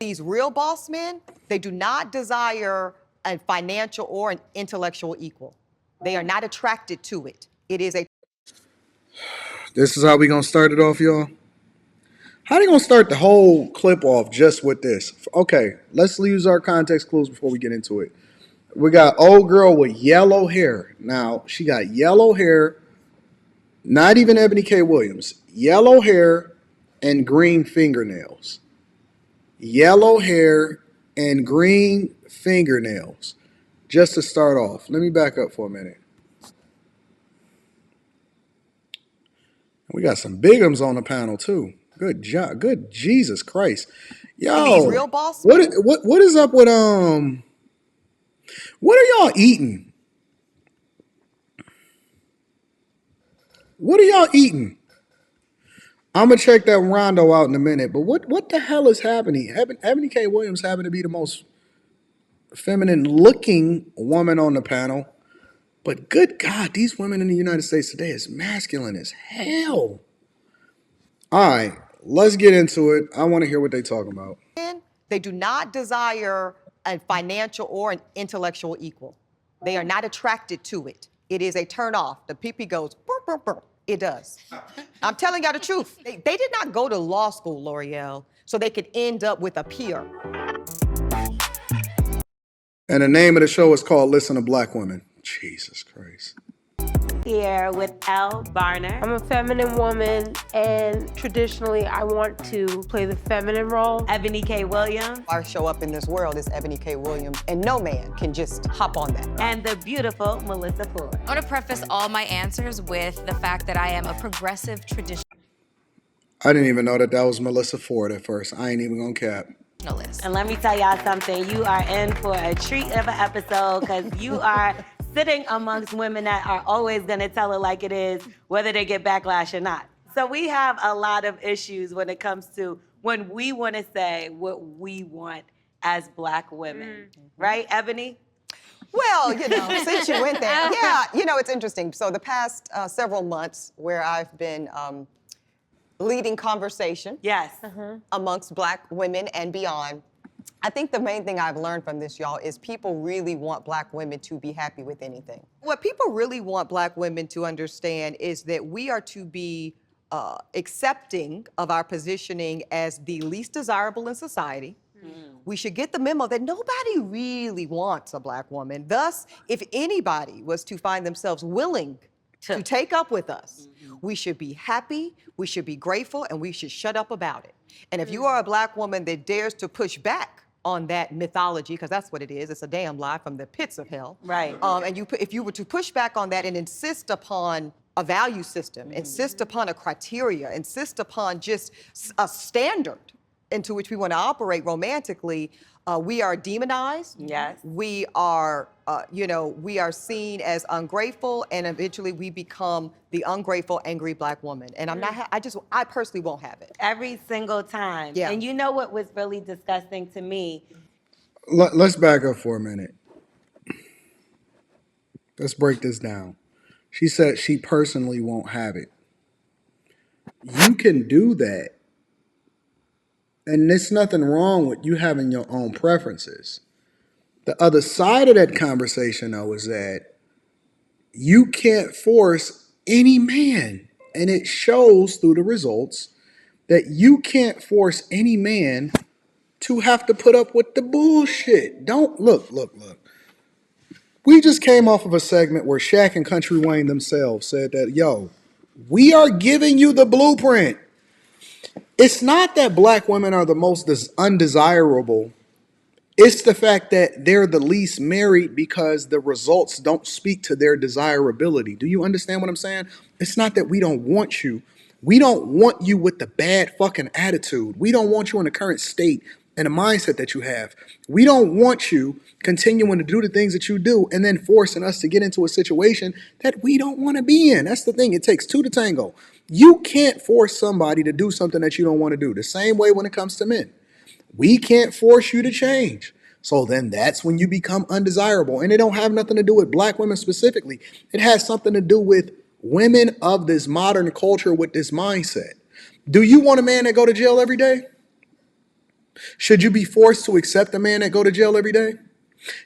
These real boss men, they do not desire a financial or an intellectual equal. They are not attracted to it. It is a... This is how we gonna start it off, y'all. How they gonna start the whole clip off just with this? Okay, let's use our context clues before we get into it. We got old girl with yellow hair. Now, she got yellow hair, not even Eboni K. Williams. Yellow hair and green fingernails. Yellow hair and green fingernails. Just to start off. Let me back up for a minute. We got some bigums on the panel too. Good job. Good Jesus Christ. Yo, these real boss what is up with what are y'all eating? What are y'all eating? I'm gonna check that Rondo out in a minute, but what the hell is happening? Eboni K. Williams happened to be the most feminine looking woman on the panel. But good God, these women in the United States today is masculine as hell. All right, let's get into it. I want to hear what they're talking about. They do not desire a financial or an intellectual equal. They are not attracted to it. It is a turn off. The PP goes, burp, burp, burp. It does. I'm telling y'all the truth. They did not go to law school, L'Oreal, so they could end up with a peer. And the name of the show is called Listen to Black Women. Jesus Christ. Here with Elle Barner. I'm a feminine woman, and traditionally I want to play the feminine role. Eboni K. Williams. Our show up in this world is Eboni K. Williams, and no man can just hop on that. And the beautiful Melyssa Ford. I want to preface all my answers with the fact that I am a progressive traditionalist. I didn't even know that was Melyssa Ford at first. I ain't even gonna cap. And let me tell y'all something. You are in for a treat of an episode because you are sitting amongst women that are always gonna tell it like it is, whether they get backlash or not. So we have a lot of issues when it comes to when we wanna say what we want as Black women. Right, Eboni? Well, since you went there, yeah, it's interesting. So the past several months where I've been leading conversation amongst Black women and beyond, I think the main thing I've learned from this, y'all, is people really want Black women to be happy with anything. What people really want Black women to understand is that we are to be accepting of our positioning as the least desirable in society. We should get the memo that nobody really wants a Black woman. Thus, if anybody was to find themselves willing to take up with us, we should be happy, we should be grateful, and we should shut up about it. And if you are a Black woman that dares to push back on that mythology, because that's what it is, it's a damn lie from the pits of hell. Right. And if you were to push back on that and insist upon a value system, insist upon a criteria, insist upon just a standard into which we want to operate romantically, we are demonized. Yes. We are, we are seen as ungrateful, and eventually we become the ungrateful, angry Black woman. And I'm not, I personally won't have it. Every single time. Yeah. And you know what was really disgusting to me? Let's back up for a minute. Let's break this down. She said she personally won't have it. You can do that. And there's nothing wrong with you having your own preferences. The other side of that conversation, though, is that you can't force any man. And it shows through the results that you can't force any man to have to put up with the bullshit. Don't look. We just came off of a segment where Shaq and Country Wayne themselves said that, yo, we are giving you the blueprint. It's not that Black women are the most undesirable. It's the fact that they're the least married because the results don't speak to their desirability. Do you understand what I'm saying? It's not that we don't want you. We don't want you with the bad fucking attitude. We don't want you in the current state and the mindset that you have. We don't want you continuing to do the things that you do and then forcing us to get into a situation that we don't want to be in. That's the thing. It takes two to tango. You can't force somebody to do something that you don't want to do. The same way when it comes to men. We can't force you to change. So then that's when you become undesirable. And it don't have nothing to do with Black women specifically. It has something to do with women of this modern culture with this mindset. Do you want a man that go to jail every day? Should you be forced to accept a man that go to jail every day?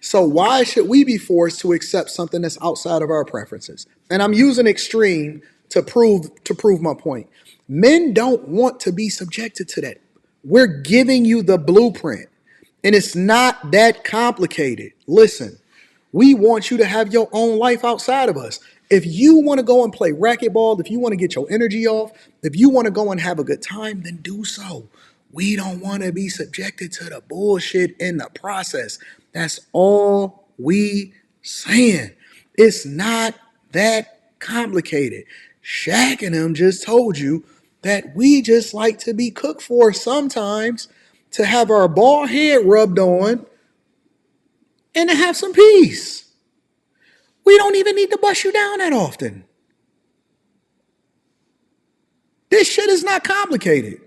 So why should we be forced to accept something that's outside of our preferences? And I'm using extreme to prove my point. Men don't want to be subjected to that. We're giving you the blueprint, and it's not that complicated. Listen, we want you to have your own life outside of us. If you want to go and play racquetball, if you want to get your energy off, if you want to go and have a good time, then do so. We don't want to be subjected to the bullshit in the process. That's all we saying. It's not that complicated. Shaq and them just told you that we just like to be cooked for sometimes, to have our bald head rubbed on and to have some peace. We don't even need to bust you down that often. This shit is not complicated.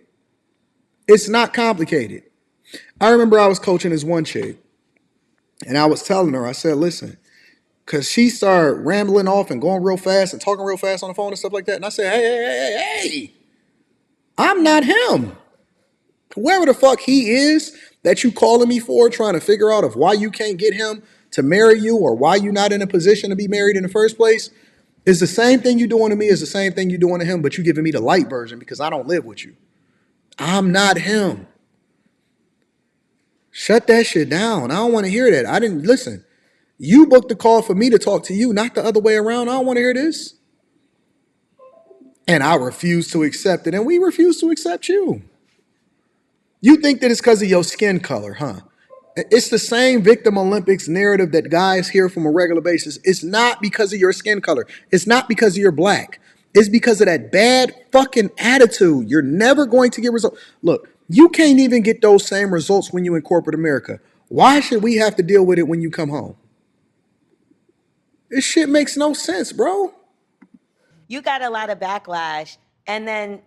It's not complicated. I remember I was coaching this one chick, and I was telling her, I said, listen, because she started rambling off and going real fast and talking real fast on the phone and stuff like that. And I said, hey, I'm not him. Whoever the fuck he is that you calling me for, trying to figure out of why you can't get him to marry you or why you're not in a position to be married in the first place, is the same thing you're doing to me is the same thing you're doing to him, but you giving me the light version because I don't live with you. I'm not him. Shut that shit down. I don't want to hear that. I didn't listen. You booked the call for me to talk to you, not the other way around. I don't want to hear this. And I refuse to accept it, and we refuse to accept you. You think that it's because of your skin color, huh? It's the same victim Olympics narrative that guys hear from a regular basis. It's not because of your skin color. It's not because you're black. It's because of that bad fucking attitude. You're never going to get results. Look, you can't even get those same results when you in corporate America. Why should we have to deal with it when you come home? This shit makes no sense, bro. You got a lot of backlash. And then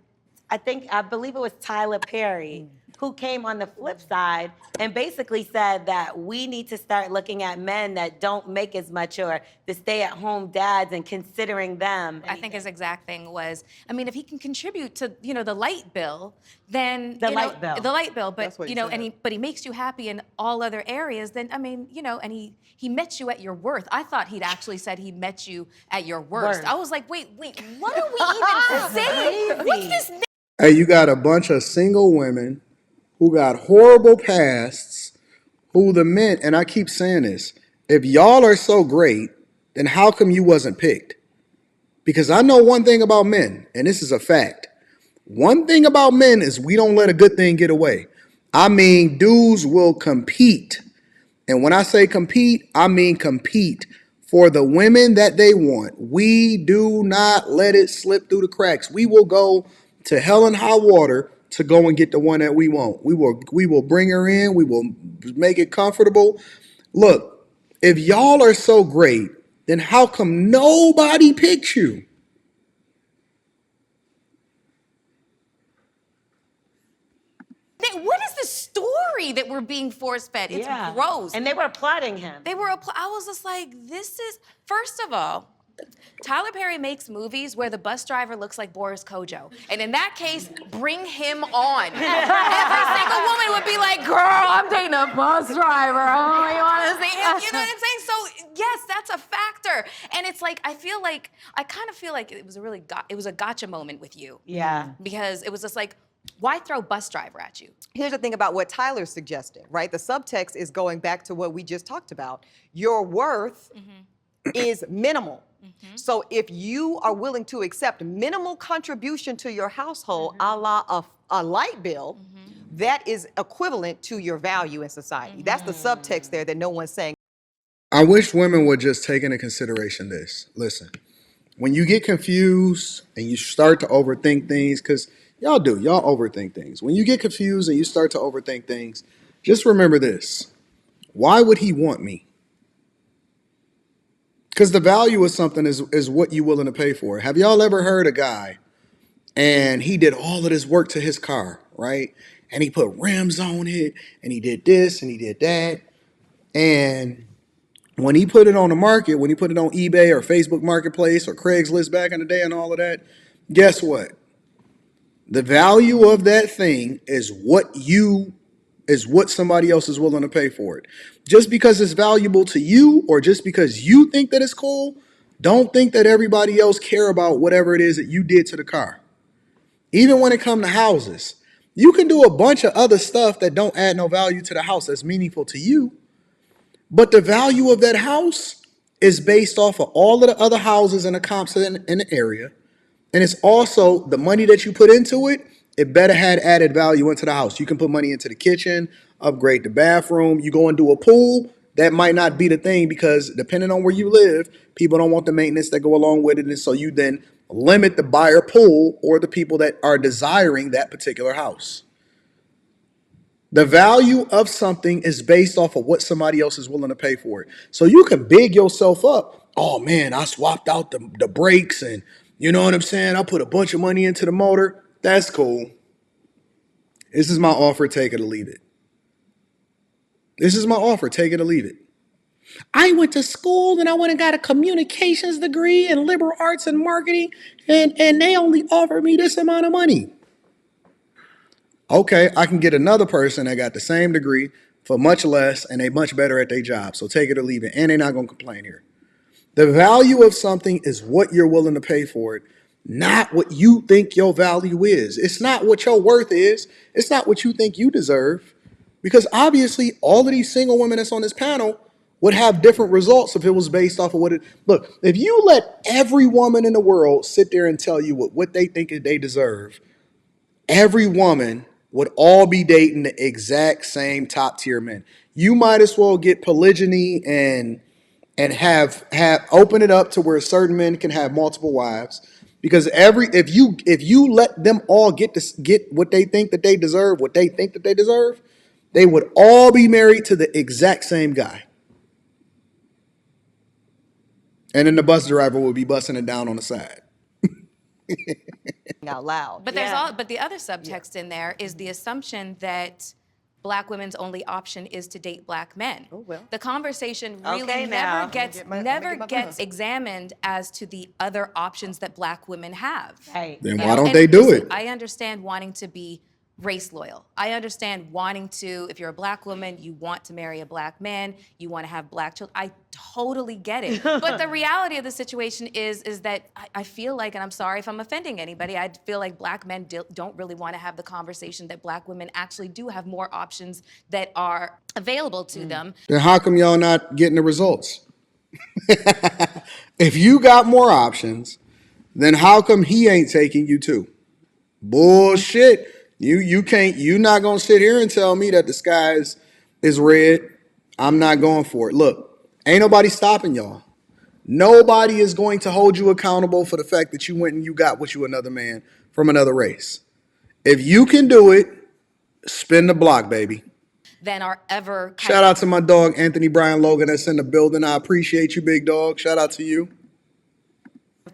I believe it was Tyler Perry who came on the flip side and basically said that we need to start looking at men that don't make as much or the stay-at-home dads and considering them. I think his exact thing was, I mean, if he can contribute to, the light bill, then the light bill, but but he makes you happy in all other areas, then I mean, and he met you at your worth. I thought he'd actually said he met you at your worst. I was like, wait, what are we even saying? What's this? Hey, you got a bunch of single women who got horrible pasts, who the men, and I keep saying this, if y'all are so great, then how come you wasn't picked? Because I know one thing about men, and this is a fact. One thing about men is we don't let a good thing get away. I mean, dudes will compete. And when I say compete, I mean compete for the women that they want. We do not let it slip through the cracks. We will go to hell and high water to go and get the one that we want. We will bring her in. We will make it comfortable. Look, if y'all are so great, then how come nobody picked you? What is the story that we're being force-fed? It's gross. And they were applauding him. I was just like, this is, first of all, Tyler Perry makes movies where the bus driver looks like Boris Kojo. And in that case, bring him on. Every single woman would be like, girl, I'm dating a bus driver. Oh, you want to see him? You know what I'm saying? So, yes, that's a factor. And it's like, I kind of feel like it was a gotcha moment with you. Yeah. Because it was just like, why throw bus driver at you? Here's the thing about what Tyler's suggesting, right? The subtext is going back to what we just talked about. Your worth is minimal. So if you are willing to accept minimal contribution to your household, a la a light bill, that is equivalent to your value in society. That's the subtext there that no one's saying. I wish women would just take into consideration this. Listen, when you get confused and you start to overthink things, because y'all overthink things. When you get confused and you start to overthink things, just remember this. Why would he want me? Because the value of something is what you're willing to pay for. Have y'all ever heard a guy and he did all of this work to his car, right? And he put rims on it and he did this and he did that. And when he put it on the market, when he put it on eBay or Facebook Marketplace or Craigslist back in the day and all of that, guess what? The value of that thing is what you is what somebody else is willing to pay for it. Just because it's valuable to you or just because you think that it's cool, don't think that everybody else care about whatever it is that you did to the car. Even when it comes to houses, you can do a bunch of other stuff that don't add no value to the house that's meaningful to you. But the value of that house is based off of all of the other houses and the comps in the area. And it's also the money that you put into it. It better had added value into the house. You can put money into the kitchen, upgrade the bathroom. You go and do a pool. That might not be the thing because depending on where you live, people don't want the maintenance that go along with it. And so you then limit the buyer pool or the people that are desiring that particular house. The value of something is based off of what somebody else is willing to pay for it. So you can big yourself up. Oh man, I swapped out the brakes and you know what I'm saying? I put a bunch of money into the motor. That's cool. This is my offer, take it or leave it. This is my offer, take it or leave it. I went to school and I went and got a communications degree in liberal arts and marketing, and they only offered me this amount of money. Okay, I can get another person that got the same degree for much less and they much better at their job. So take it or leave it. And they're not going to complain here. The value of something is what you're willing to pay for it, not what you think your value is. It's not what your worth is. It's not what you think you deserve. Because obviously, all of these single women that's on this panel would have different results if it was based off of what it... Look, if you let every woman in the world sit there and tell you what they think they deserve, every woman would all be dating the exact same top tier men. You might as well get polygyny and have open it up to where certain men can have multiple wives, because if you let them all get what they think that they deserve, they would all be married to the exact same guy, and then the bus driver would be busting it down on the side. Out loud. But but the other subtext in there is the assumption that Black women's only option is to date Black men. Oh, well. The conversation really never gets examined as to the other options that Black women have. Right. Then why don't they do it? I understand wanting to be race loyal. I understand wanting to, if you're a Black woman, you want to marry a Black man, you want to have Black children. I totally get it. But the reality of the situation is that I feel like, and I'm sorry if I'm offending anybody, I feel like Black men don't really want to have the conversation that Black women actually do have more options that are available to them. Then how come y'all not getting the results? If you got more options, then how come he ain't taking you too? Bullshit. You're not gonna sit here and tell me that the sky is red. I'm not going for it. Look, ain't nobody stopping y'all. Nobody is going to hold you accountable for the fact that you went and you got with you another man from another race. If you can do it, spin the block, baby. Than are ever. Shout out to my dog, Anthony Brian Logan, that's in the building. I appreciate you, big dog. Shout out to you.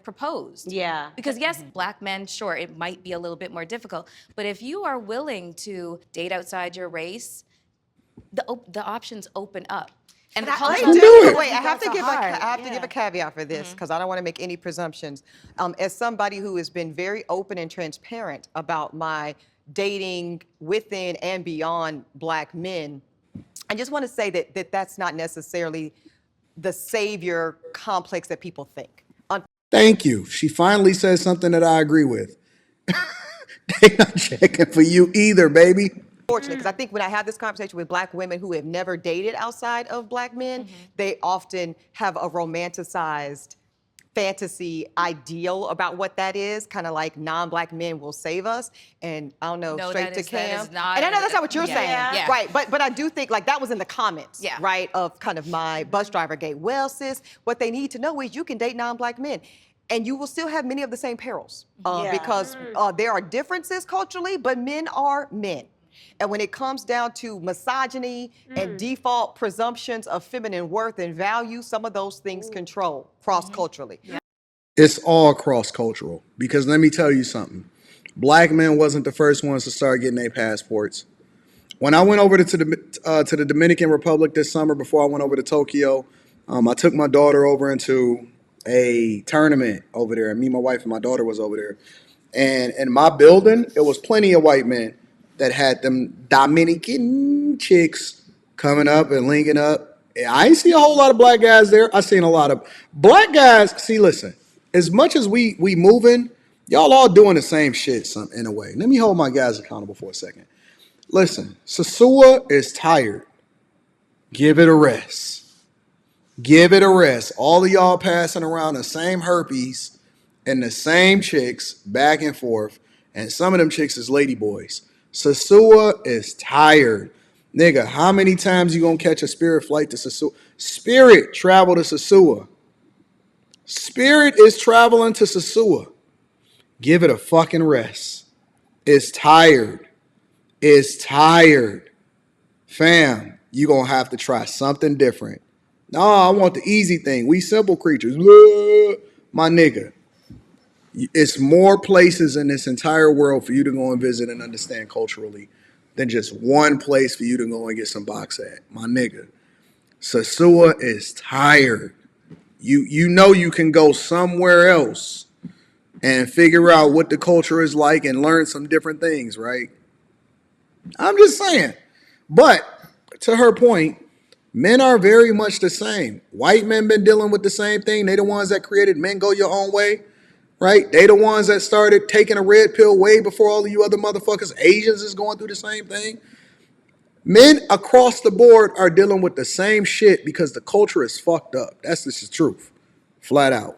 Proposed. Yeah. Because yes, Black men, sure, it might be a little bit more difficult, but if you are willing to date outside your race, the options open up. And the culture. Wait, I have to give a caveat for this because I don't want to make any presumptions. As somebody who has been very open and transparent about my dating within and beyond Black men, I just want to say that that's not necessarily the savior complex that people think. Thank you. She finally said something that I agree with. They not checking for you either, baby. Fortunately, because I think when I have this conversation with Black women who have never dated outside of Black men, they often have a romanticized fantasy ideal about what that is, kind of like non-Black men will save us, and I don't know, straight to Cam. And I know that's not what you're saying, right? But I do think like that was in the comments, right, of kind of my bus driver gate. Well, sis, what they need to know is you can date non-Black men, and you will still have many of the same perils because there are differences culturally, but men are men. And when it comes down to misogyny and default presumptions of feminine worth and value, some of those things control cross-culturally. It's all cross-cultural because let me tell you something. Black men wasn't the first ones to start getting their passports. When I went over to the Dominican Republic this summer before I went over to Tokyo, I took my daughter over into a tournament over there. And me, my wife, and my daughter was over there. And in my building, it was plenty of white men. that had them Dominican chicks coming up and linking up. I ain't see a whole lot of black guys there. I seen a lot of black guys. See, listen, as much as we moving, y'all all doing the same shit in a way. Let me hold my guys accountable for a second. Listen, Sasua is tired. Give it a rest. Give it a rest. All of y'all passing around the same herpes and the same chicks back and forth. And some of them chicks is ladyboys. Sasua is tired. Nigga, how many times you gonna catch a Spirit flight to Sasua? Spirit travel to Sasua. Spirit is traveling to Sasua. Give it a fucking rest. It's tired. It's tired. Fam, you gonna have to try something different. No, I want the easy thing. We simple creatures. My nigga. It's more places in this entire world for you to go and visit and understand culturally than just one place for you to go and get some box at. My nigga. Sasua is tired. You know you can go somewhere else and figure out what the culture is like and learn some different things, right? I'm just saying. But to her point, men are very much the same. White men been dealing with the same thing. They the ones that created Men Go Your Own Way, right? They the ones that started taking a red pill way before all of you other motherfuckers. Asians is going through the same thing. Men across the board are dealing with the same shit because the culture is fucked up. That's just the truth. Flat out.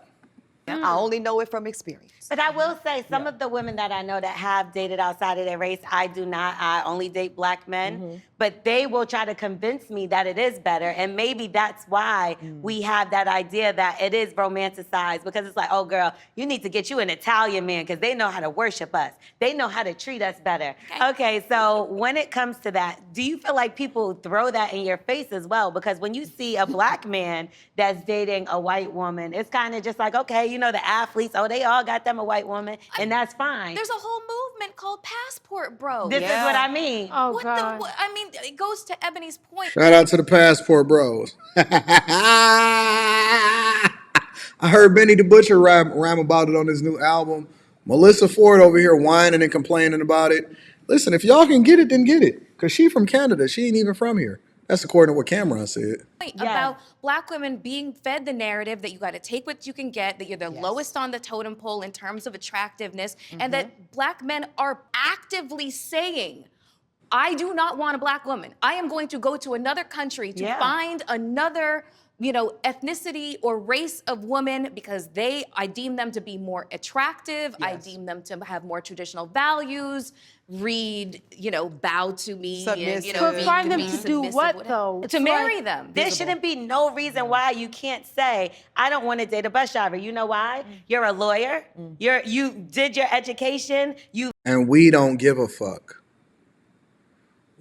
I only know it from experience. But I will say, some of the women that I know that have dated outside of their race, I do not. I only date black men. But they will try to convince me that it is better. And maybe that's why we have that idea that it is romanticized. Because it's like, oh, girl, you need to get you an Italian man because they know how to worship us. They know how to treat us better. Okay, so when it comes to that, do you feel like people throw that in your face as well? Because when you see a black man that's dating a white woman, it's kind of just like, okay, you know, the athletes, oh, they all got them a white woman, and that's fine. There's a whole movement called Passport Bros. This is what I mean. Oh, What God. the? I mean, it goes to Ebony's point. Shout out to the Passport Bros. I heard Benny the Butcher rhyme about it on his new album. Melyssa Ford over here whining and complaining about it. Listen, if y'all can get it, then get it. Because she from Canada. She ain't even from here. That's according to what Cameron said. About black women being fed the narrative that you got to take what you can get, that you're the lowest on the totem pole in terms of attractiveness, and that black men are actively saying, I do not want a black woman. I am going to go to another country to find another, you know, ethnicity or race of woman because I deem them to be more attractive. I deem them to have more traditional values. Read, you know, bow to me. And, you know, But find them to do what, though? To marry them. There shouldn't be no reason why you can't say, I don't want to date a bus driver. You know why? You're a lawyer. You did your education. And we don't give a fuck.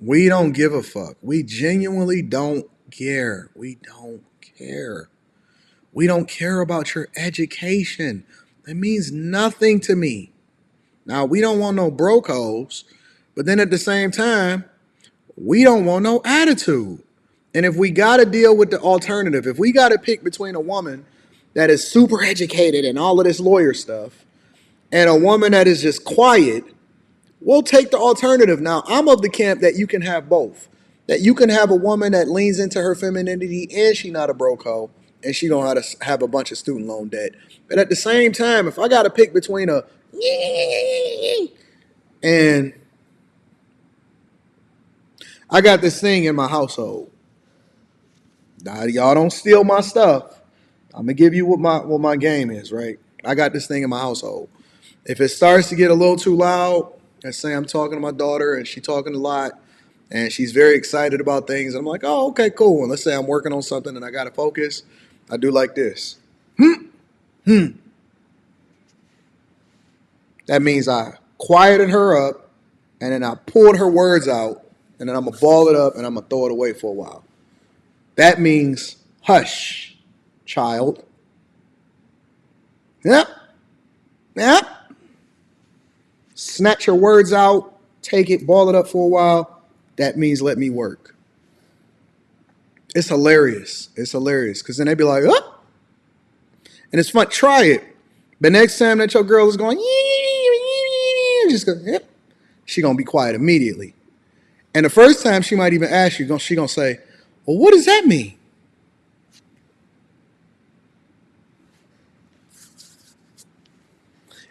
We don't give a fuck. We genuinely don't care. We don't care. We don't care about your education. It means nothing to me. Now, we don't want no broke hoes, but then at the same time, we don't want no attitude. And if we got to deal with the alternative, if we got to pick between a woman that is super educated and all of this lawyer stuff and a woman that is just quiet, we'll take the alternative. Now, I'm of the camp that you can have both. That you can have a woman that leans into her femininity and she not a broke hoe and she don't have a bunch of student loan debt. But at the same time, if I got to pick between a and I got this thing in my household. Now, y'all don't steal my stuff. I'm gonna give you what my game is, right? I got this thing in my household. If it starts to get a little too loud, let's say I'm talking to my daughter and she's talking a lot and she's very excited about things. I'm like, oh, okay, cool. And let's say I'm working on something and I gotta focus. I do like this. That means I quieted her up and then I pulled her words out and then I'm gonna ball it up and I'm gonna throw it away for a while. That means hush, child. Yep. Snatch your words out, take it, ball it up for a while. That means let me work. It's hilarious. It's hilarious. Because then they be like, oh. And it's fun. Try it. But next time that your girl is going, just go, yep. She going to be quiet immediately. And the first time she might even ask you, she gonna say, well, what does that mean?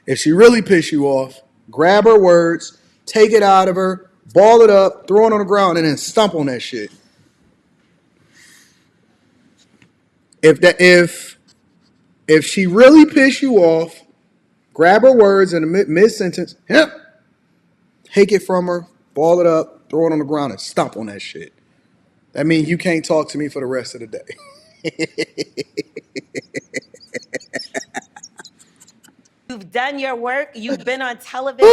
If she really piss you off, grab her words, take it out of her, ball it up, throw it on the ground, and then stomp on that shit. If she really piss you off, grab her words in the mid-sentence, take it from her, ball it up, throw it on the ground, and stomp on that shit. That means you can't talk to me for the rest of the day. You've done your work, you've been on television,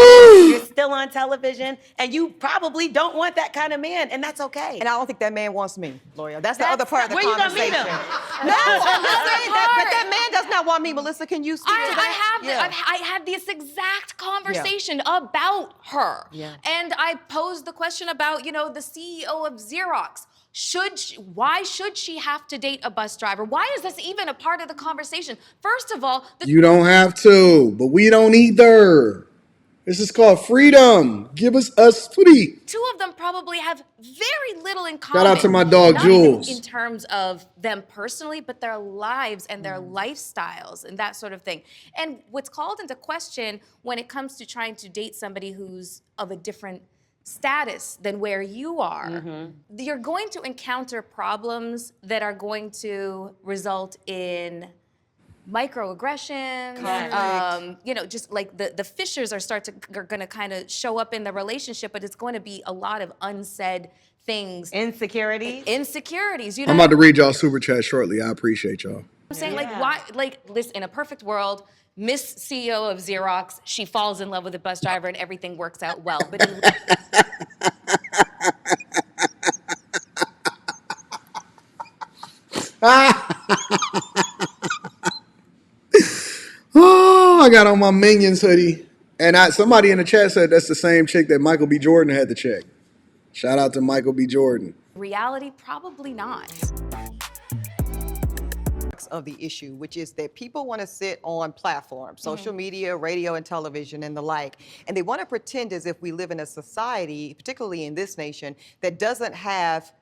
you're still on television, and you probably don't want that kind of man, and that's okay. And I don't think that man wants me, Gloria. That's the other part of the where you gonna conversation. meet him? No, I'm just saying that, but that man does not want me. Melyssa, can you speak to that? I had this exact conversation about her. Yeah. And I posed the question about, the CEO of Xerox. Why should she have to date a bus driver? Why is this even a part of the conversation? First of all, You don't have to, but we don't either. This is called freedom. Give us free. two of them probably have very little in common. Shout out to my dog, Not Jules. even in terms of them personally, but their lives and their lifestyles and that sort of thing. And what's called into question when it comes to trying to date somebody who's of a different status than where you are, you're going to encounter problems that are going to result in microaggressions, just like the fissures are going to kind of show up in the relationship, but it's going to be a lot of unsaid things. Insecurities. I'm I'm about to read y'all super chat shortly. I appreciate y'all. I'm saying, listen, in a perfect world, Miss CEO of Xerox, she falls in love with a bus driver and everything works out well. But Oh, I got on my Minions hoodie. And somebody in the chat said that's the same chick that Michael B. Jordan had to check. Shout out to Michael B. Jordan. reality, probably not. Of the issue, which is that people want to sit on platforms, social media, radio and television and the like, and they want to pretend as if we live in a society, particularly in this nation, that doesn't have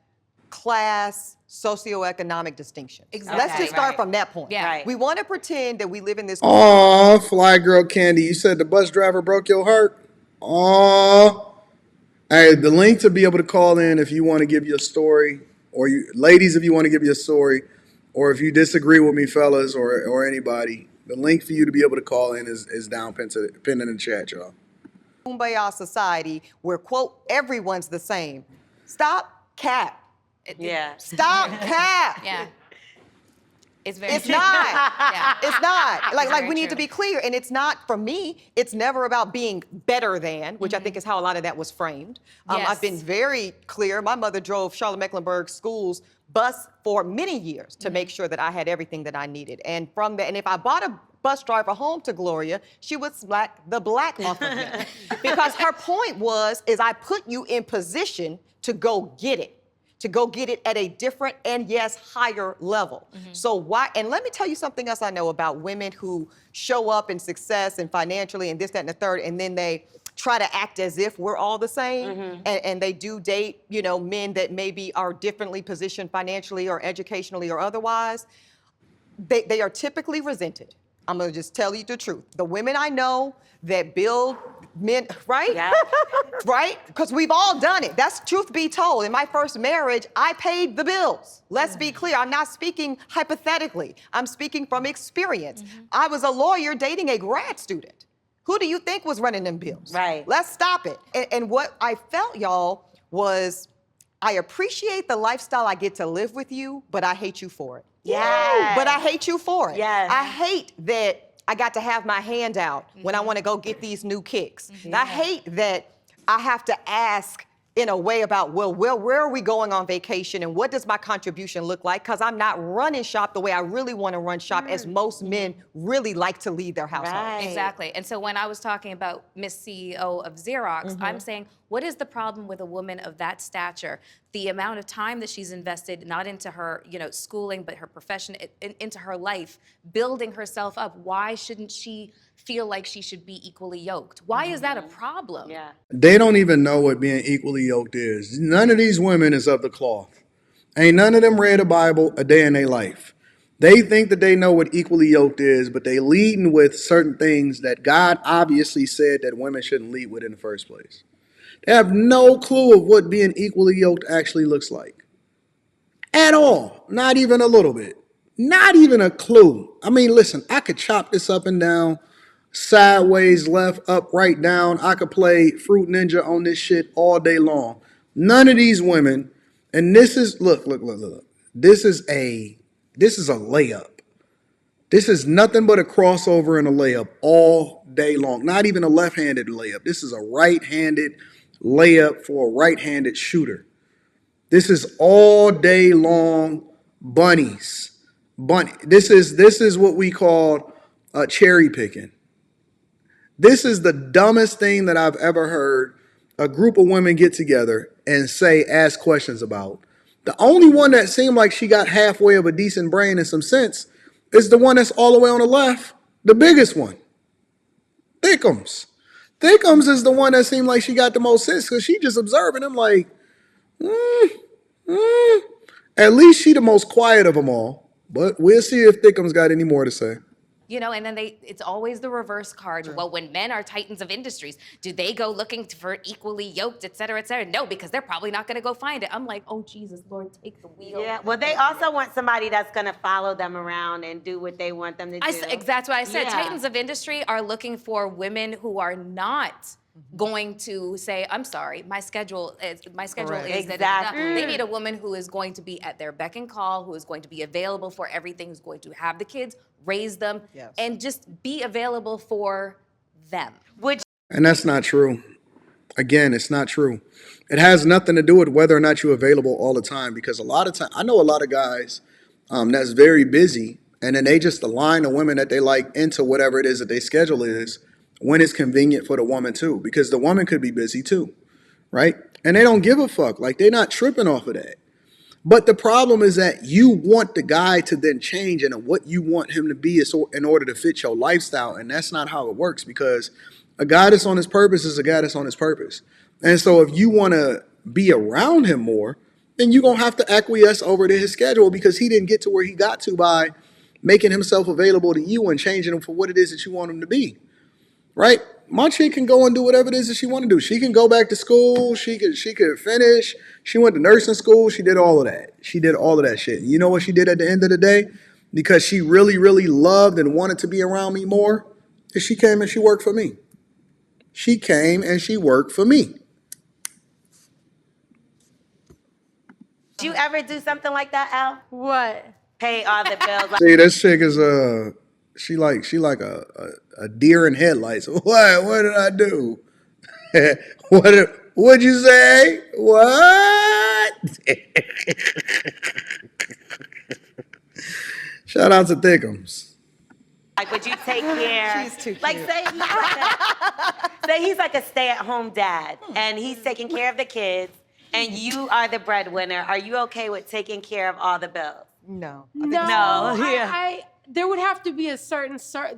class, socioeconomic distinction. Exactly. Let's just start from that point. Yeah. Right. We want to pretend that we live in this. Aw, fly girl Candy, you said the bus driver broke your heart? Aw. Hey, the link to be able to call in if you want to give your story, or you ladies if you want to give your story, or if you disagree with me, fellas, or anybody, the link for you to be able to call in is down pinned in the chat, y'all. Kumbaya society where, quote, everyone's the same. Stop cap. Yeah. Stop cap. Yeah. It's very It's true. not. Yeah. It's not. Like very we need true. to be clear. And it's not, for me, it's never about being better than, which I think is how a lot of that was framed. Yes. I've been very clear. My mother drove Charlotte-Mecklenburg Schools bus for many years to make sure that I had everything that I needed. And from that, and if I bought a bus driver home to Gloria, she would slack the black off of me. Because her point is I put you in position to go get it. To go get it at a different and yes, higher level. So why, and let me tell you something else I know about women who show up in success and financially and this, that, and the third, and then they try to act as if we're all the same, and they do date, men that maybe are differently positioned financially or educationally or otherwise. They are typically resented. I'm gonna just tell you the truth. The women I know that build men, right? Yeah. Right? Because we've all done it. That's truth be told. In my first marriage, I paid the bills. Let's be clear. I'm not speaking hypothetically. I'm speaking from experience. I was a lawyer dating a grad student. Who do you think was running them bills? Right. Let's stop it. And what I felt, y'all, was I appreciate the lifestyle I get to live with you, but I hate you for it. Yes. But I hate you for it. Yes. I hate that I got to have my hand out when I want to go get these new kicks. I hate that I have to ask in a way about, where are we going on vacation and what does my contribution look like? Because I'm not running shop the way I really want to run shop, as most men really like to lead their household. Right. Exactly. And so when I was talking about Miss CEO of Xerox, I'm saying, What is the problem with a woman of that stature? The amount of time that she's invested, not into her, schooling, but her profession, into her life, building herself up. Why shouldn't she feel like she should be equally yoked? Why is that a problem? Yeah. They don't even know what being equally yoked is. None of these women is of the cloth. Ain't none of them read a Bible a day in their life. They think that they know what equally yoked is, but they leading with certain things that God obviously said that women shouldn't lead with in the first place. They have no clue of what being equally yoked actually looks like. At all. Not even a little bit. Not even a clue. I mean, listen, I could chop this up and down, sideways, left, up, right, down. I could play Fruit Ninja on this shit all day long. None of these women, and this is, look. This is a layup. This is nothing but a crossover and a layup all day long. Not even a left-handed layup. This is a right-handed layup for a right-handed shooter. This is all day long bunnies. This is what we call cherry picking. This is the dumbest thing that I've ever heard a group of women get together and ask questions about. The only one that seemed like she got halfway of a decent brain and some sense is the one that's all the way on the left, the biggest one. Thickums. Thickums is the one that seemed like she got the most sense because she just observing him like, At least she the most quiet of them all. But we'll see if Thickums got any more to say. And then it's always the reverse card. Well, when men are titans of industries, do they go looking for equally yoked, et cetera, et cetera? No, because they're probably not going to go find it. I'm like, oh, Jesus, Lord, take the wheel. Yeah, well, they also want somebody that's going to follow them around and do what they want them to do. That's what I said. Yeah. Titans of industry are looking for women who are not going to say, I'm sorry, my schedule is Exactly. They need a woman who is going to be at their beck and call, who is going to be available for everything, who's going to have the kids, raise them, and just be available for them. And that's not true. Again, it's not true. It has nothing to do with whether or not you're available all the time, because a lot of time, I know a lot of guys that's very busy, and then they just align the women that they like into whatever it is that their schedule is when it's convenient for the woman too, because the woman could be busy too, right? And they don't give a fuck. Like, they're not tripping off of that. But the problem is that you want the guy to then change into what you want him to be in order to fit your lifestyle. And that's not how it works, because a guy that's on his purpose is a guy that's on his purpose. And so if you want to be around him more, then you're going to have to acquiesce over to his schedule, because he didn't get to where he got to by making himself available to you and changing him for what it is that you want him to be. Right? My chick can go and do whatever it is that she want to do. She can go back to school. She could finish. She went to nursing school. She did all of that. She did all of that shit. You know what she did at the end of the day? Because she really, really loved and wanted to be around me more, is she came and she worked for me. She came and she worked for me. Did you ever do something like that, Al? What? Pay all the bills. See, this chick is she like a deer in headlights. What did I do? What'd you say? What? Shout out to Thickums. Like, would you take care? She's too cute. Like, say he's like a stay-at-home dad, and he's taking care of the kids, and you are the breadwinner. Are you okay with taking care of all the bills? No. There would have to be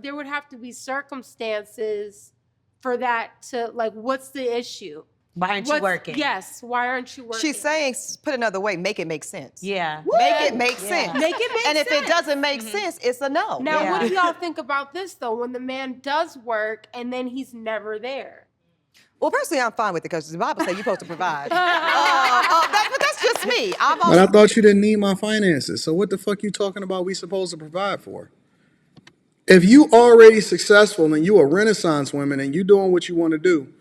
there would have to be circumstances for that to, like, what's the issue? Why aren't you working? Yes, why aren't you working? She's saying, put another way, make it make sense. Yeah. Make it make sense. Make it make and sense. if it doesn't make sense, it's a no. Now, what do y'all think about this, though, when the man does work and then he's never there? Well, personally, I'm fine with it, because the Bible says you're supposed to provide. But that's just me. But I thought you didn't need my finances. So what the fuck you talking about we supposed to provide for? If you already successful and you a Renaissance woman and you doing what you want to do,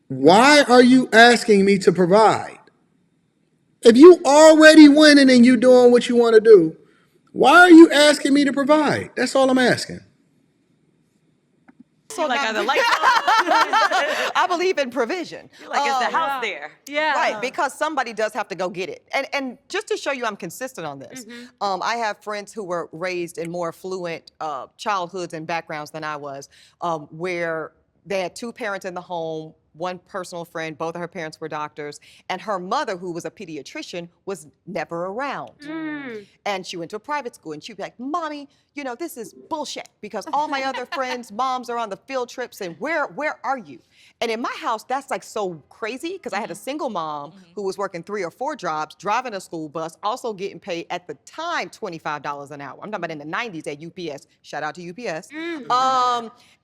why are you asking me to provide? If you already winning and you doing what you want to do, why are you asking me to provide? That's all I'm asking. also like, not. are the lights on? I believe in provision. Like, is the house there? Yeah. Right, because somebody does have to go get it. And just to show you I'm consistent on this, I have friends who were raised in more affluent childhoods and backgrounds than I was, where they had two parents in the home, one personal friend, both of her parents were doctors, and her mother, who was a pediatrician, was never around. And she went to a private school, and she'd be like, Mommy, you know, this is bullshit, because all my other friends' moms are on the field trips, and where are you? And in my house, that's like so crazy, because I had a single mom who was working 3 or 4 jobs, driving a school bus, also getting paid at the time $25 an hour. I'm talking about in the 90s at UPS. Shout out to UPS.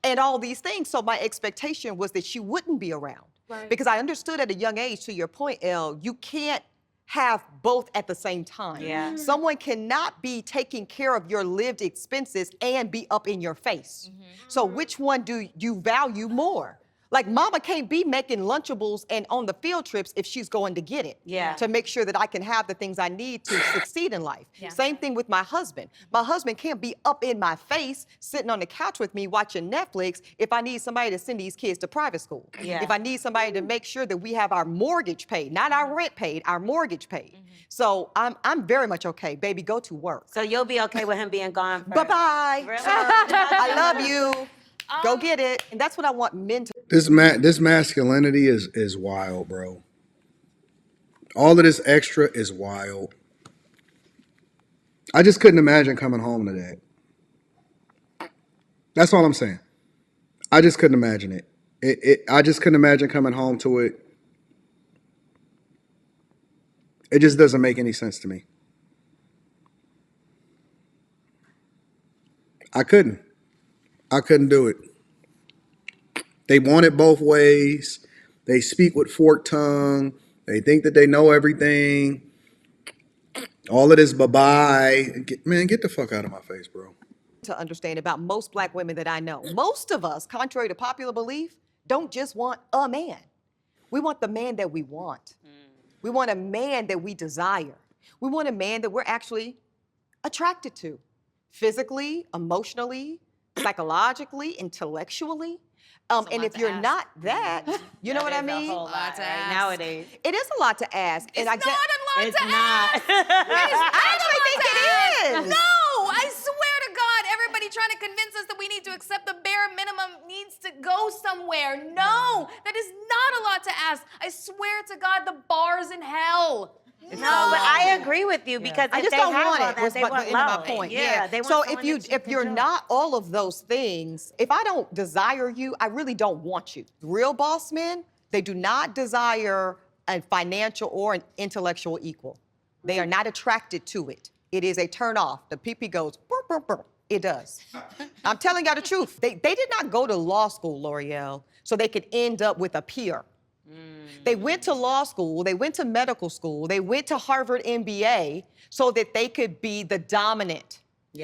And all these things. So my expectation was that she wouldn't be around. Right. Because I understood at a young age, to your point, Elle, you can't have both at the same time. Yeah. Someone cannot be taking care of your lived expenses and be up in your face. So which one do you value more? Like, mama can't be making Lunchables and on the field trips if she's going to get it. Yeah. To make sure that I can have the things I need to succeed in life. Yeah. Same thing with my husband. My husband can't be up in my face, sitting on the couch with me watching Netflix if I need somebody to send these kids to private school. Yeah. If I need somebody to make sure that we have our mortgage paid, not our rent paid, our mortgage paid. So I'm very much okay. Baby, go to work. So you'll be okay with him being gone first? Bye-bye. Really? I love you. Go get it. And that's what I want men to. This masculinity is wild, bro. All of this extra is wild. I just couldn't imagine coming home to that. That's all I'm saying. I just couldn't imagine it. I just couldn't imagine coming home to it. It just doesn't make any sense to me. I couldn't do it. They want it both ways. They speak with forked tongue. They think that they know everything. All of this bye-bye. Man, get the fuck out of my face, bro. To understand about most black women that I know. Most of us, contrary to popular belief, don't just want a man. We want the man that we want. We want a man that we desire. We want a man that we're actually attracted to. Physically, emotionally, psychologically, intellectually. And if you're not that, you know what I mean? A whole lot to right ask. nowadays. It is a lot to ask. It's not a lot It's to not. ask. I actually think it is. No, I swear to God, everybody trying to convince us that we need to accept the bare minimum needs to go somewhere. No, that is not a lot to ask. I swear to God, the bar's in hell. No, but I agree with you because I if just they don't have want all it. that, Was they my want end of my love. point. Yeah, they want so someone if that you you're can not all of those things, if I don't desire you, I really don't want you. Real boss men, they do not desire a financial or an intellectual equal. They are not attracted to it. It is a turn off. The pee-pee goes burp, burp, burp. It does. I'm telling y'all the truth. They did not go to law school, L'Oreal, so they could end up with a peer. They went to law school, they went to medical school, they went to Harvard MBA so that they could be the dominant,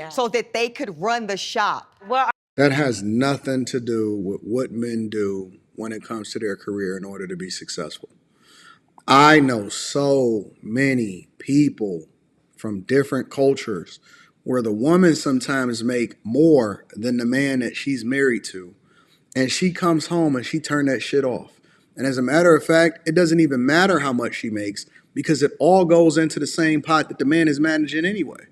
so that they could run the shop. Well, That has nothing to do with what men do when it comes to their career in order to be successful. I know so many people from different cultures where the woman sometimes make more than the man that she's married to, and she comes home and she turned that shit off. And as a matter of fact, it doesn't even matter how much she makes because it all goes into the same pot that the man is managing anyway.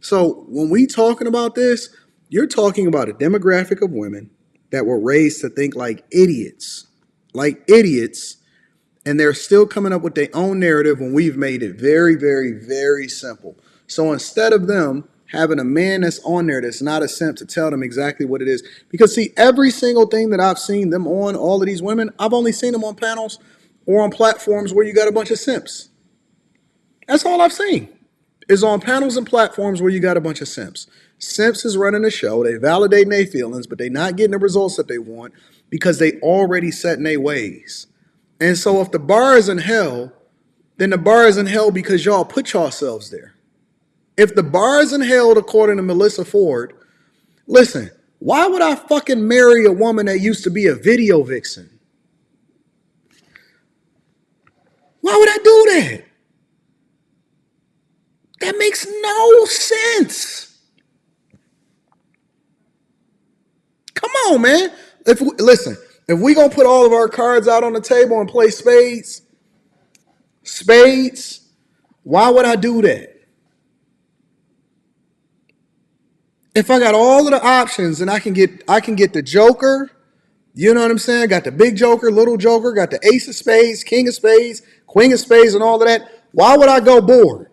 So when we talking about this, you're talking about a demographic of women that were raised to think like idiots, and they're still coming up with their own narrative when we've made it very, very, very simple. So instead of them having a man that's on there that's not a simp to tell them exactly what it is. Because see, every single thing that I've seen them on, all of these women, I've only seen them on panels or on platforms where you got a bunch of simps. That's all I've seen, is on panels and platforms where you got a bunch of simps. Simps is running the show, they validating their feelings, but they not getting the results that they want because they already set in their ways. And so if the bar is in hell, then the bar is in hell because y'all put yourselves there. If the bar is in hell, according to Melyssa Ford, listen, why would I fucking marry a woman that used to be a video vixen? Why would I do that? That makes no sense. Come on, man. If we gonna put all of our cards out on the table and play spades, why would I do that? If I got all of the options and I can get the Joker, you know what I'm saying? Got the big Joker, little Joker, got the Ace of Spades, King of Spades, Queen of Spades, and all of that. Why would I go bored?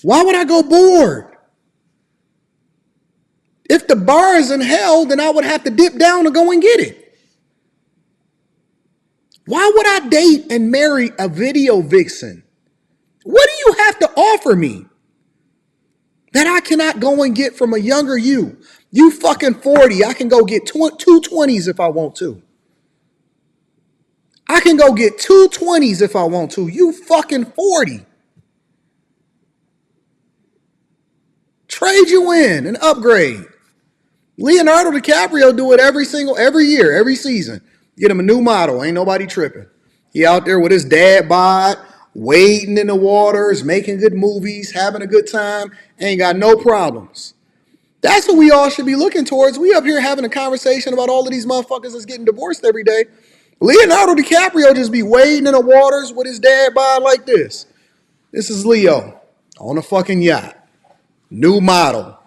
Why would I go bored? If the bar is in hell, then I would have to dip down to go and get it. Why would I date and marry a video vixen? What do you have to offer me that I cannot go and get from a younger you? You fucking 40. I can go get two 20s if I want to. I can go get two 20s if I want to. You fucking 40. Trade you in and upgrade. Leonardo DiCaprio do it every year, every season. Get him a new model. Ain't nobody tripping. He out there with his dad bod, wading in the waters, making good movies, having a good time. Ain't got no problems. That's what we all should be looking towards. We up here having a conversation about all of these motherfuckers that's getting divorced every day. Leonardo DiCaprio just be wading in the waters with his dad bod like this. This is Leo on a fucking yacht. New model.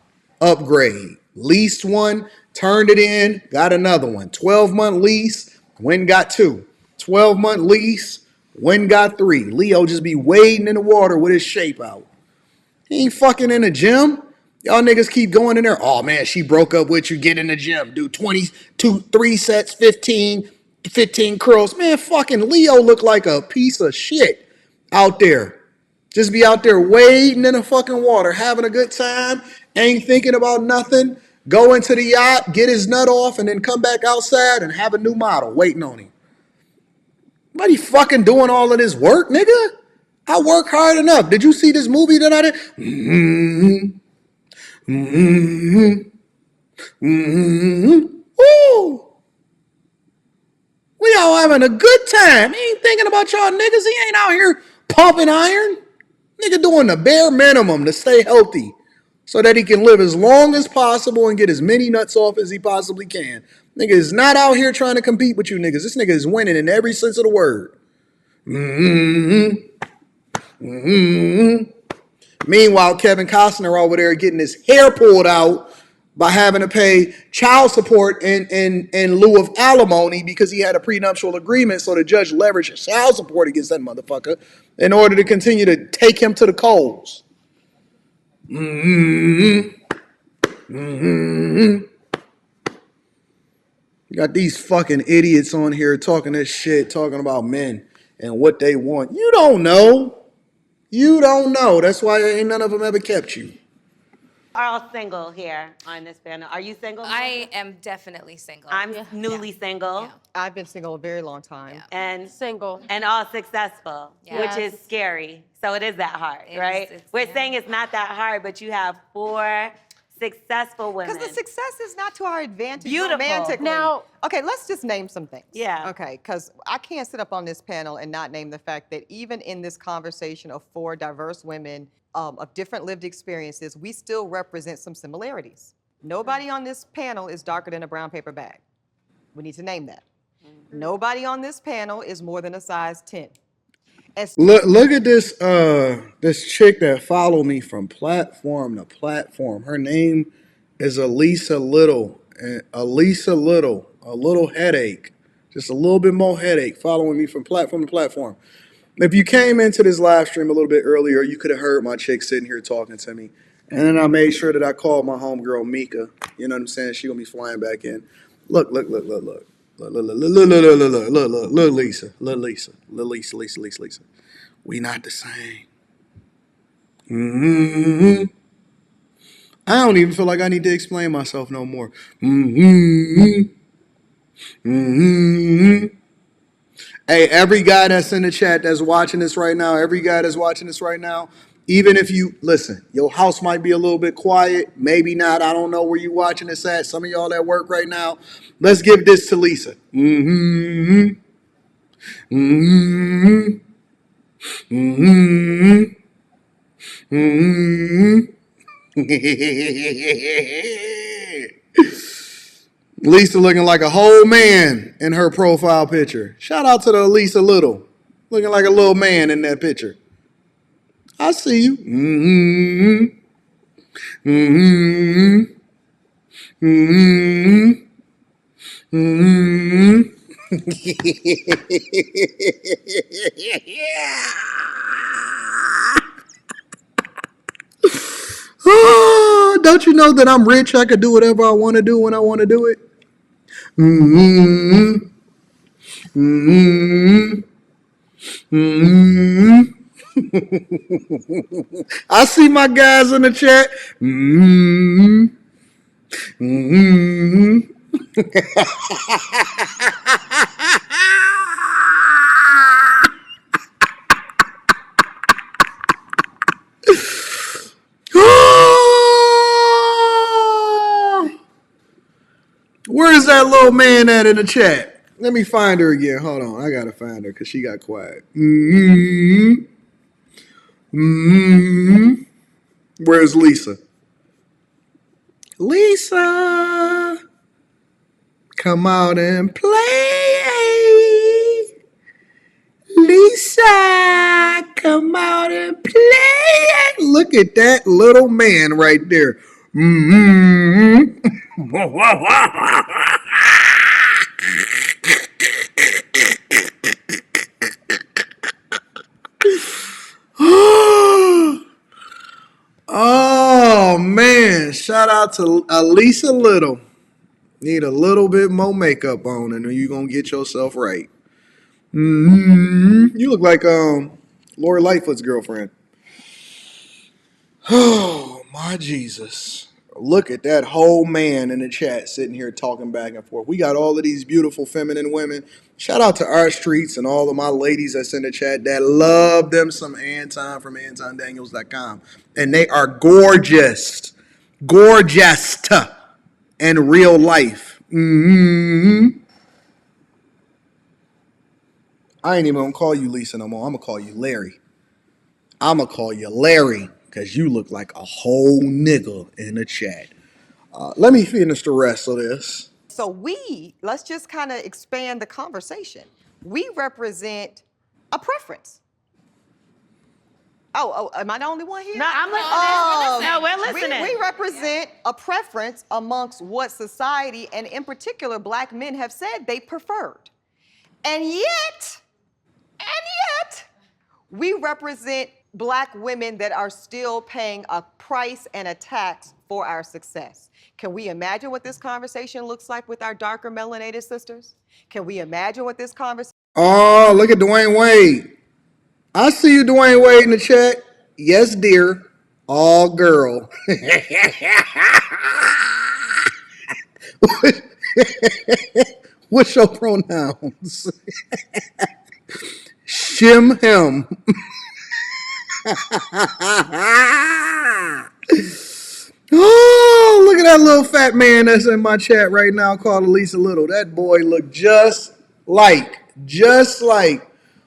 Upgrade. Leased one, turned it in, got another one. 12-month lease, went and got two. 12-month lease, went and got three. Leo just be wading in the water with his shape out. He ain't fucking in the gym. Y'all niggas keep going in there. Oh man, she broke up with you, get in the gym. Do 3 sets, 15 curls. Man, fucking Leo look like a piece of shit out there. Just be out there wading in the fucking water, having a good time, ain't thinking about nothing. Go into the yacht, get his nut off, and then come back outside and have a new model waiting on him. Nobody fucking doing all of this work, nigga. I work hard enough. Did you see this movie that I did? Woo! We all having a good time. He ain't thinking about y'all niggas. He ain't out here pumping iron. Nigga doing the bare minimum to stay healthy so that he can live as long as possible and get as many nuts off as he possibly can. Nigga is not out here trying to compete with you niggas. This nigga is winning in every sense of the word. Meanwhile, Kevin Costner over there getting his hair pulled out by having to pay child support in lieu of alimony because he had a prenuptial agreement, so the judge leveraged child support against that motherfucker in order to continue to take him to the coals. You got these fucking idiots on here talking this shit, talking about men and what they want. You don't know. You don't know. That's why ain't none of them ever kept you. Are all single here on this panel. Are you single? I am definitely single. I'm newly single. Yeah. I've been single a very long time. Yeah. And Single. and all successful, Yes. which is scary. So it is that hard, right? We're saying it's not that hard, but you have 4 successful women. Because the success is not to our advantage Beautiful. romantically. Now- okay, let's just name some things. Yeah. Okay, because I can't sit up on this panel and not name the fact that even in this conversation of 4 diverse women of different lived experiences, we still represent some similarities. Nobody on this panel is darker than a brown paper bag. We need to name that. Nobody on this panel is more than a size 10. Look at this this chick that followed me from platform to platform. Her name is Alisa Little. And Alisa Little, a little headache, just a little bit more headache, following me from platform to platform. If you came into this live stream a little bit earlier, you could have heard my chick sitting here talking to me. And then I made sure that I called my homegirl Mika. You know what I'm saying? She gonna be flying back in. Look. Look, Lisa. Lisa. We not the same. I don't even feel like I need to explain myself no more. Hey, every guy that's in the chat that's watching this right now, even if you, listen, your house might be a little bit quiet, maybe not, I don't know where you watching this at, some of y'all at work right now, let's give this to Lisa. Lisa looking like a whole man in her profile picture. Shout out to the Alisa Little. Looking like a little man in that picture. I see you. Mm-hmm. Mm-hmm. Mm-hmm. Mm-hmm. Oh, don't you know that I'm rich? I could do whatever I want to do when I want to do it. Mm-hmm. Mm-hmm. Mm-hmm. I see my guys in the chat. Mm-hmm. Mm-hmm. Where's that little man at in the chat? Let me find her again. Hold on. I got to find her because she got quiet. Mm-hmm. Mm-hmm. Where's Lisa? Lisa, come out and play. Lisa, come out and play. Look at that little man right there. Mm-hmm. Oh, man. Shout out to Alisa Little. Need a little bit more makeup on and you're going to get yourself right. Mm-hmm. You look like Lori Lightfoot's girlfriend. Oh, my Jesus. Look at that whole man in the chat sitting here talking back and forth. We got all of these beautiful feminine women. Shout out to Art Streets and all of my ladies that's in the chat that love them some Anton from antondaniels.com. And they are gorgeous. Gorgeous in real life. Mm-hmm. I ain't even going to call you Lisa no more. I'm going to call you Larry. I'm going to call you Larry because you look like a whole nigga in the chat. Let me finish the rest of this. So let's just kind of expand the conversation. We represent a preference. Oh, am I the only one here? No, I'm listening. No, we're listening. We represent a preference amongst what society and in particular black men have said they preferred. And yet, we represent black women that are still paying a price and a tax for our success. Can we imagine what this conversation looks like with our darker melanated sisters? Can we imagine what this conversation? Oh, look at Dwayne Wade. I see you, Dwayne Wade, in the chat. Yes, dear. All girl. What's your pronouns? Shim him. Oh, look at that little fat man that's in my chat right now called Alisa Little. That boy look just like.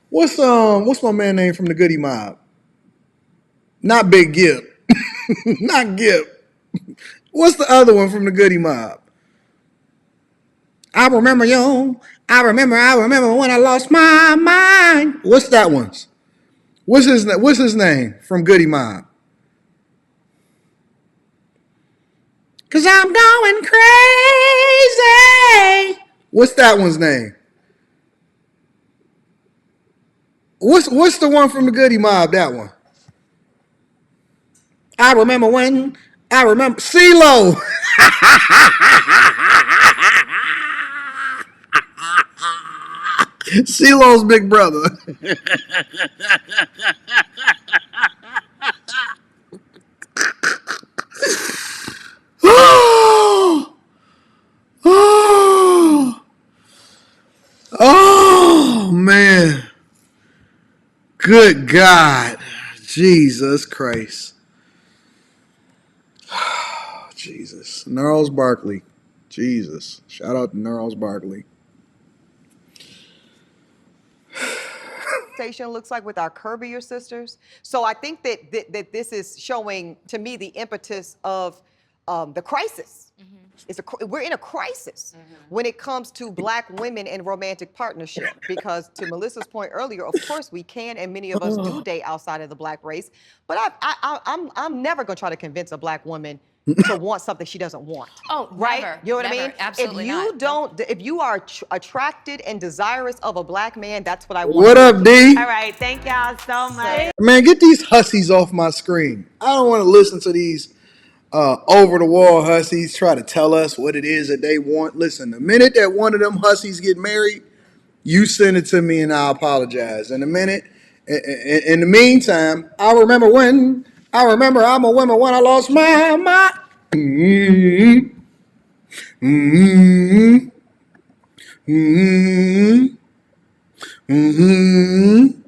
What's my man name from the Goody Mob? Not Big Gip. Not Gip. What's the other one from the Goody Mob? I remember you. I remember when I lost my mind. What's that one's? What's his name from Goody Mob? Cause I'm going crazy. What's that one's name? What's the one from the Goody Mob? That one. I remember CeeLo. CeeLo's big brother. Oh, man. Good God. Jesus Christ. Jesus. Gnarls Barkley. Jesus. Shout out to Gnarls Barkley. Looks like with our curvier sisters. So I think that this is showing to me the impetus of the crisis. We're in a crisis when it comes to Black women in romantic partnership. Because to Melyssa's point earlier, of course we can, and many of us do date outside of the Black race. But I'm never gonna try to convince a Black woman to want something she doesn't want. Oh, right? never, You know what I never, mean? absolutely If you are attracted and desirous of a Black man, that's what I want. What up, D? All right, thank y'all so much. Man, get these hussies off my screen. I don't want to listen to these over the wall hussies try to tell us what it is that they want. Listen, the minute that one of them hussies get married, you send it to me and I apologize. In the meantime, I remember I'm a woman when I lost my mind. Mm-hmm. Mm-hmm. Mm-hmm. Mm-hmm.